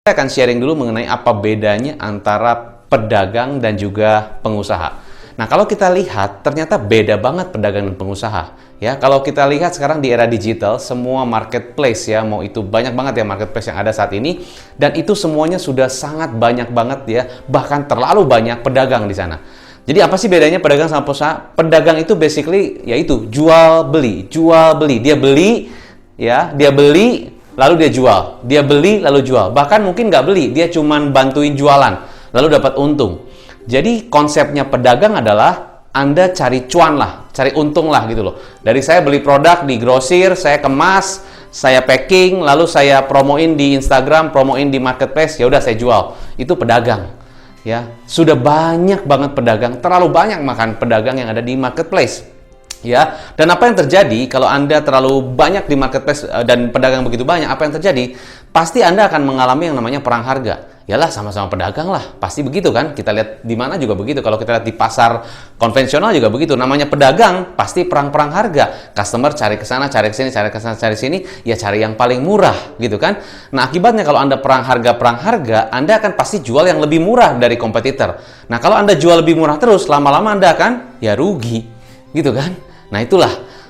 Saya akan sharing dulu mengenai apa bedanya antara pedagang dan juga pengusaha. Nah, kalau kita lihat, ternyata beda banget pedagang dan pengusaha. Ya, kalau kita lihat sekarang di era digital, semua marketplace ya, mau itu banyak banget ya marketplace yang ada saat ini, dan itu semuanya sudah sangat banyak banget ya, bahkan terlalu banyak pedagang di sana. Jadi apa sih bedanya pedagang sama pengusaha? Pedagang itu basically yaitu jual beli. Dia beli ya, dia beli lalu dia jual. Dia beli lalu jual. Bahkan mungkin nggak beli, dia cuman bantuin jualan lalu dapat untung. Jadi konsepnya pedagang adalah Anda cari cuan lah, cari untung lah gitu loh. Dari saya beli produk di grosir, saya kemas, saya packing, lalu saya promoin di Instagram, promoin di marketplace, ya udah saya jual. Itu pedagang. Ya, sudah banyak banget pedagang, terlalu banyak makan pedagang yang ada di marketplace. Ya, dan apa yang terjadi kalau Anda terlalu banyak di marketplace dan pedagang begitu banyak, apa yang terjadi? Pasti Anda akan mengalami yang namanya perang harga. Yalah, sama-sama pedagang lah, pasti begitu kan? Kita lihat di mana juga begitu. Kalau kita lihat di pasar konvensional juga begitu. Namanya pedagang, pasti perang-perang harga. Customer cari ke sana, cari ke sini, cari ke sana, cari sini, ya cari yang paling murah, gitu kan? Nah, akibatnya kalau Anda perang harga, Anda akan pasti jual yang lebih murah dari kompetitor. Nah, kalau Anda jual lebih murah terus, lama-lama Anda akan ya rugi, gitu kan? Nah,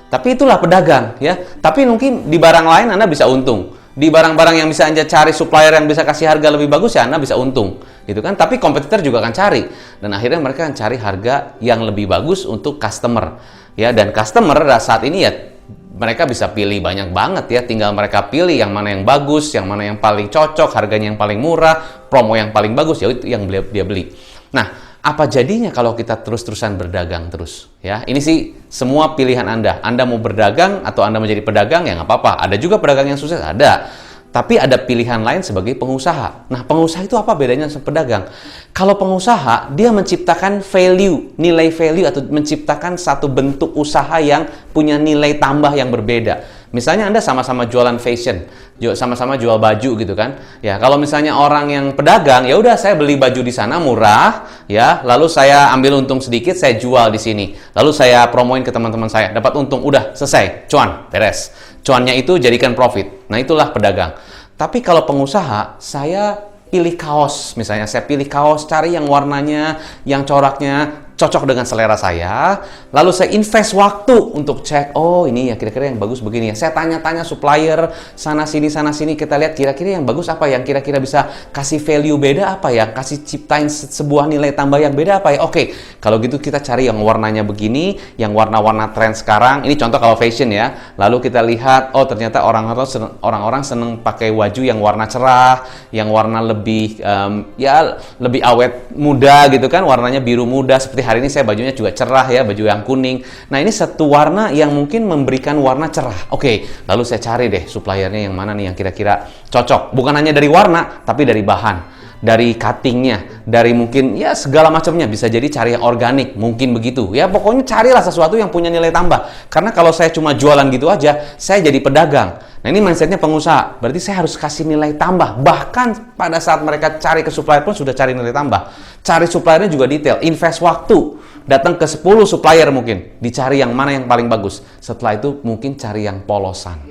tapi itulah pedagang ya. Tapi mungkin di barang lain Anda bisa untung. Di barang-barang yang bisa Anda cari supplier yang bisa kasih harga lebih bagus ya Anda bisa untung, gitu kan? Tapi kompetitor juga akan cari dan akhirnya mereka akan cari harga yang lebih bagus untuk customer. Ya, dan customer saat ini ya mereka bisa pilih banyak banget ya, tinggal mereka pilih yang mana yang bagus, yang mana yang paling cocok, harganya yang paling murah, promo yang paling bagus, ya itu yang dia beli. Nah, apa jadinya kalau kita terus-terusan berdagang terus? Ya, ini sih semua pilihan Anda. Anda mau berdagang atau Anda menjadi pedagang ya nggak apa-apa. Ada juga pedagang yang sukses, ada. Tapi ada pilihan lain sebagai pengusaha. Nah, pengusaha itu apa bedanya sama pedagang? Kalau pengusaha, dia menciptakan value, nilai value atau menciptakan satu bentuk usaha yang punya nilai tambah yang berbeda. Misalnya Anda sama-sama jualan fashion, sama-sama jual baju gitu kan. Ya, kalau misalnya orang yang pedagang, ya udah saya beli baju di sana murah, ya, lalu saya ambil untung sedikit, saya jual di sini. Lalu saya promoin ke teman-teman saya, dapat untung, udah selesai, cuan, beres. Cuannya itu jadikan profit. Nah, itulah pedagang. Tapi kalau pengusaha, saya pilih kaos, misalnya saya pilih kaos, cari yang warnanya, yang coraknya cocok dengan selera saya, lalu saya invest waktu untuk cek, oh ini ya kira-kira yang bagus begini ya. Saya tanya-tanya supplier sana sini, kita lihat kira-kira yang bagus apa, yang kira-kira bisa kasih value beda apa ya, kasih ciptain sebuah nilai tambah yang beda apa ya. Oke, kalau gitu kita cari yang warnanya begini, yang warna-warna tren sekarang. Ini contoh kalau fashion ya. Lalu kita lihat, oh ternyata orang-orang seneng pakai baju yang warna cerah, yang warna lebih lebih awet muda gitu kan, warnanya biru muda. Seperti hari ini saya bajunya juga cerah ya, baju yang kuning. Nah, ini satu warna yang mungkin memberikan warna cerah. Oke, lalu saya cari deh suppliernya yang mana nih yang kira-kira cocok. Bukan hanya dari warna, tapi dari bahan, dari cuttingnya, dari mungkin ya segala macamnya. Bisa jadi cari yang organik, mungkin begitu. Ya pokoknya carilah sesuatu yang punya nilai tambah. Karena kalau saya cuma jualan gitu aja, saya jadi pedagang. Nah, ini mindsetnya pengusaha. Berarti saya harus kasih nilai tambah. Bahkan pada saat mereka cari ke supplier pun sudah cari nilai tambah. Cari suppliernya juga detail. Invest waktu. Datang ke 10 supplier mungkin. Dicari yang mana yang paling bagus. Setelah itu mungkin cari yang polosan.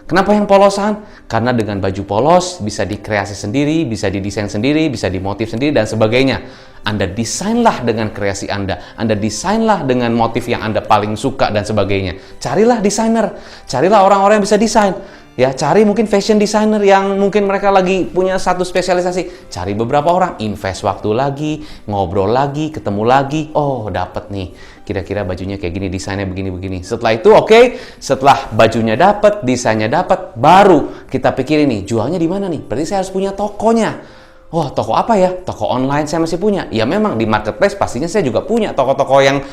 Kenapa yang polosan? Karena dengan baju polos bisa dikreasi sendiri, bisa didesain sendiri, bisa dimotif sendiri, dan sebagainya. Anda desainlah dengan kreasi Anda. Anda desainlah dengan motif yang Anda paling suka dan sebagainya. Carilah desainer. Carilah orang-orang yang bisa desain. Ya, cari mungkin fashion designer yang mungkin mereka lagi punya satu spesialisasi. Cari beberapa orang, invest waktu lagi, ngobrol lagi, ketemu lagi. Oh, dapat nih. Kira-kira bajunya kayak gini, desainnya begini-begini. Setelah itu, oke. Setelah bajunya dapat, desainnya dapat, baru kita pikirin nih, jualnya di mana nih? Berarti saya harus punya tokonya. Wah, toko apa ya? Toko online saya masih punya. Ya memang di marketplace pastinya saya juga punya toko-toko yang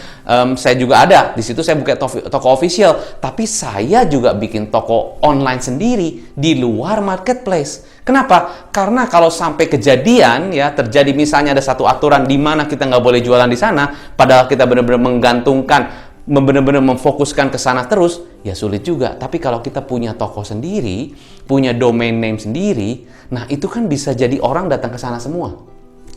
saya juga ada. Di situ saya buka toko official. Tapi saya juga bikin toko online sendiri di luar marketplace. Kenapa? Karena kalau sampai kejadian ya terjadi misalnya ada satu aturan di mana kita nggak boleh jualan di sana, padahal kita benar-benar menggantungkan, benar-benar memfokuskan ke sana terus, ya sulit juga. Tapi kalau kita punya toko sendiri, punya domain name sendiri, nah itu kan bisa jadi orang datang ke sana semua.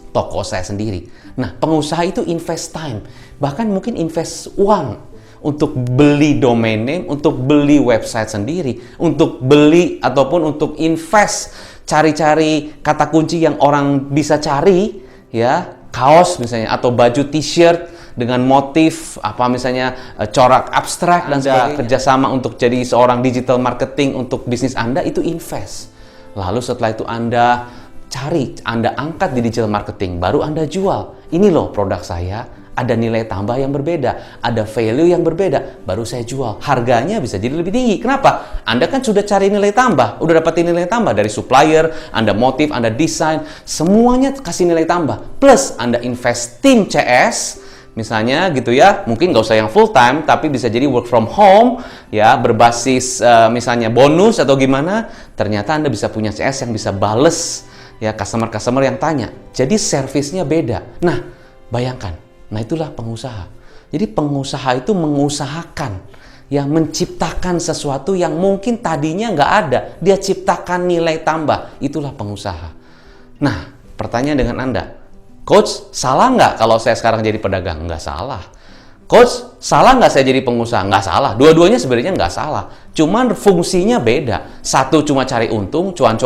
Toko saya sendiri. Nah, pengusaha itu invest time, bahkan mungkin invest uang untuk beli domain name, untuk beli website sendiri, untuk beli ataupun untuk invest, cari-cari kata kunci yang orang bisa cari, ya, kaos misalnya, atau baju t-shirt dengan motif apa misalnya corak abstrak dan sebagainya. Kerjasama untuk jadi seorang digital marketing untuk bisnis Anda, itu invest. Lalu setelah itu Anda cari, Anda angkat di digital marketing, baru Anda jual. Ini loh produk saya, ada nilai tambah yang berbeda, ada value yang berbeda, baru saya jual. Harganya bisa jadi lebih tinggi. Kenapa? Anda kan sudah cari nilai tambah, udah dapetin nilai tambah dari supplier, Anda motif, Anda desain, semuanya kasih nilai tambah. Plus Anda invest tim CS, misalnya gitu ya, mungkin nggak usah yang full time, tapi bisa jadi work from home, ya, berbasis misalnya bonus atau gimana. Ternyata Anda bisa punya CS yang bisa bales, ya, customer yang tanya. Jadi servisnya beda. Nah, bayangkan. Nah, itulah pengusaha. Jadi pengusaha itu mengusahakan, ya, menciptakan sesuatu yang mungkin tadinya nggak ada. Dia ciptakan nilai tambah. Itulah pengusaha. Nah, pertanyaan dengan Anda, Coach, salah nggak kalau saya sekarang jadi pedagang? Nggak salah. Coach, salah nggak saya jadi pengusaha? Nggak salah. Dua-duanya sebenarnya nggak salah. Cuman fungsinya beda. Satu cuma cari untung, cuan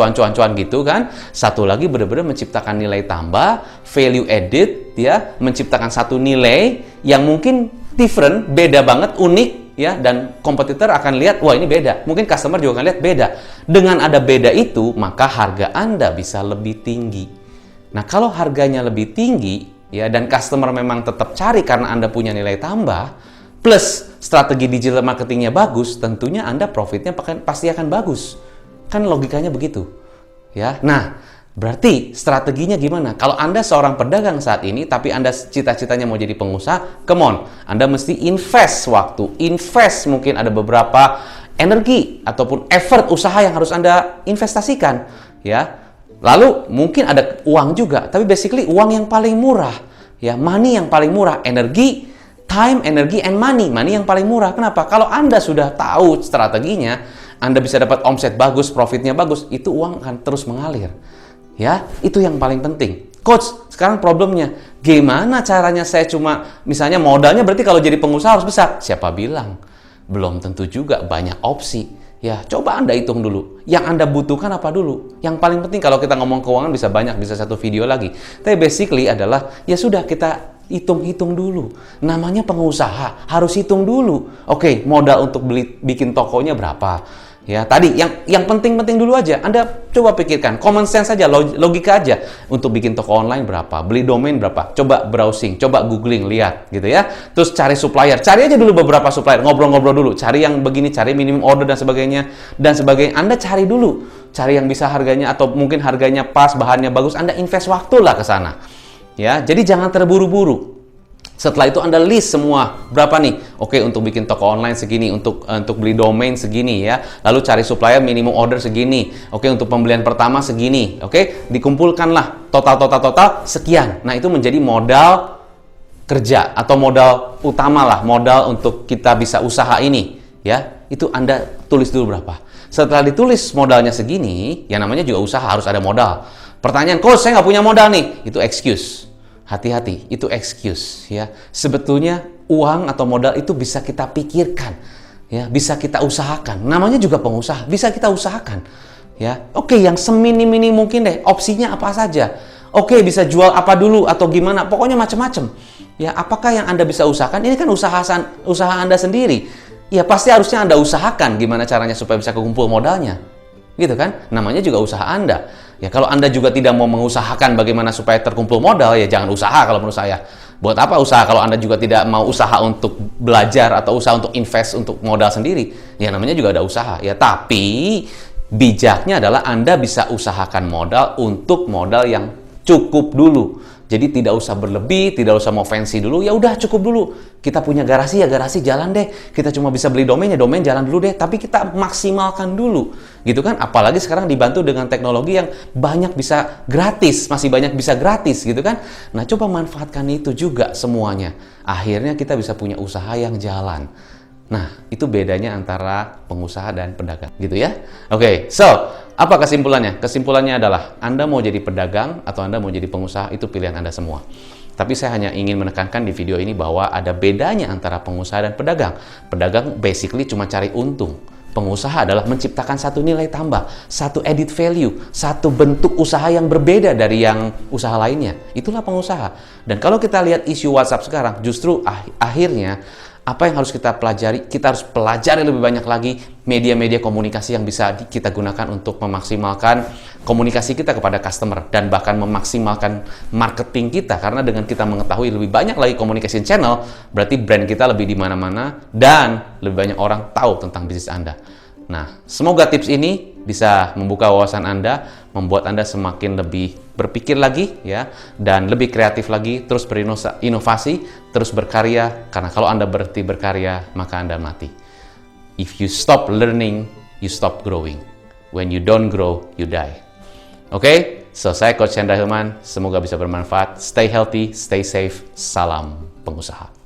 gitu kan. Satu lagi benar-benar menciptakan nilai tambah, value added, ya, menciptakan satu nilai yang mungkin different, beda banget, unik, ya, dan kompetitor akan lihat, wah ini beda. Mungkin customer juga akan lihat beda. Dengan ada beda itu, maka harga Anda bisa lebih tinggi. Nah, kalau harganya lebih tinggi, ya, dan customer memang tetap cari karena Anda punya nilai tambah, plus strategi digital marketingnya bagus, tentunya Anda profitnya pasti akan bagus. Kan logikanya begitu. Ya. Nah, berarti strateginya gimana? Kalau Anda seorang pedagang saat ini, tapi Anda cita-citanya mau jadi pengusaha, come on, Anda mesti invest waktu, invest mungkin ada beberapa energi ataupun effort usaha yang harus Anda investasikan, ya. Lalu mungkin ada uang juga, tapi basically uang yang paling murah, ya, money yang paling murah, energi, time, energi, and money yang paling murah. Kenapa? Kalau Anda sudah tahu strateginya, Anda bisa dapat omset bagus, profitnya bagus, itu uang akan terus mengalir. Ya, itu yang paling penting. Coach, sekarang problemnya, gimana caranya saya cuma, misalnya modalnya berarti kalau jadi pengusaha harus besar. Siapa bilang? Belum tentu juga, banyak opsi. Ya, coba Anda hitung dulu. Yang Anda butuhkan apa dulu? Yang paling penting kalau kita ngomong keuangan bisa banyak, bisa satu video lagi. Tapi basically adalah, ya sudah kita hitung-hitung dulu. Namanya pengusaha, harus hitung dulu. Oke, modal untuk bikin tokonya berapa? Ya, tadi yang penting-penting dulu aja. Anda coba pikirkan, common sense aja, logika aja. Untuk bikin toko online berapa? Beli domain berapa? Coba browsing, coba googling, lihat gitu ya. Terus cari supplier. Cari aja dulu beberapa supplier, ngobrol-ngobrol dulu. Cari yang begini, cari minimum order dan sebagainya. Anda cari dulu. Cari yang bisa harganya atau mungkin harganya pas, bahannya bagus. Anda invest waktu lah ke sana. Ya, jadi jangan terburu-buru. Setelah itu Anda list semua, berapa nih? Oke, untuk bikin toko online segini, untuk beli domain segini ya. Lalu cari supplier minimum order segini. Oke, untuk pembelian pertama segini. Oke, dikumpulkanlah total sekian. Nah, itu menjadi modal kerja atau modal utama lah, modal untuk kita bisa usaha ini ya. Itu Anda tulis dulu berapa. Setelah ditulis modalnya segini, yang namanya juga usaha harus ada modal. Pertanyaan, "Coach, saya nggak punya modal nih." Itu excuse. Hati-hati, itu excuse ya. Sebetulnya uang atau modal itu bisa kita pikirkan, ya, bisa kita usahakan. Namanya juga pengusaha, bisa kita usahakan, ya. Oke, yang semini-mini mungkin deh. Opsinya apa saja? Oke, bisa jual apa dulu atau gimana? Pokoknya macam-macam. Ya, apakah yang Anda bisa usahakan? Ini kan usaha Anda sendiri. Ya, pasti harusnya Anda usahakan gimana caranya supaya bisa kekumpul modalnya. Gitu kan? Namanya juga usaha Anda. Ya, kalau Anda juga tidak mau mengusahakan bagaimana supaya terkumpul modal, ya jangan usaha kalau menurut saya. Buat apa usaha kalau Anda juga tidak mau usaha untuk belajar atau usaha untuk invest untuk modal sendiri? Ya namanya juga ada usaha. Ya, tapi bijaknya adalah Anda bisa usahakan modal untuk modal yang cukup dulu. Jadi tidak usah berlebih, tidak usah mau fancy dulu, ya udah cukup dulu. Kita punya garasi, ya garasi jalan deh. Kita cuma bisa beli domain, ya domain jalan dulu deh. Tapi kita maksimalkan dulu, gitu kan? Apalagi sekarang dibantu dengan teknologi yang banyak bisa gratis, masih banyak bisa gratis, gitu kan? Nah, coba manfaatkan itu juga semuanya. Akhirnya kita bisa punya usaha yang jalan. Nah, itu bedanya antara pengusaha dan pedagang, gitu ya. Oke, so, apa kesimpulannya? Kesimpulannya adalah Anda mau jadi pedagang atau Anda mau jadi pengusaha, itu pilihan Anda semua. Tapi saya hanya ingin menekankan di video ini bahwa ada bedanya antara pengusaha dan pedagang. Pedagang basically cuma cari untung. Pengusaha adalah menciptakan satu nilai tambah, satu added value, satu bentuk usaha yang berbeda dari yang usaha lainnya. Itulah pengusaha. Dan kalau kita lihat isu WhatsApp sekarang, justru akhirnya apa yang harus kita pelajari? Kita harus pelajari lebih banyak lagi media-media komunikasi yang bisa kita gunakan untuk memaksimalkan komunikasi kita kepada customer dan bahkan memaksimalkan marketing kita. Karena dengan kita mengetahui lebih banyak lagi communication channel, berarti brand kita lebih di mana-mana dan lebih banyak orang tahu tentang bisnis Anda. Nah, semoga tips ini bisa membuka wawasan Anda, membuat Anda semakin lebih berpikir lagi ya, dan lebih kreatif lagi, terus berinovasi, terus berkarya, karena kalau Anda berhenti berkarya, maka Anda mati. If you stop learning, you stop growing. When you don't grow, you die. Oke, so saya Coach Chandra Hilman, semoga bisa bermanfaat. Stay healthy, stay safe, salam pengusaha.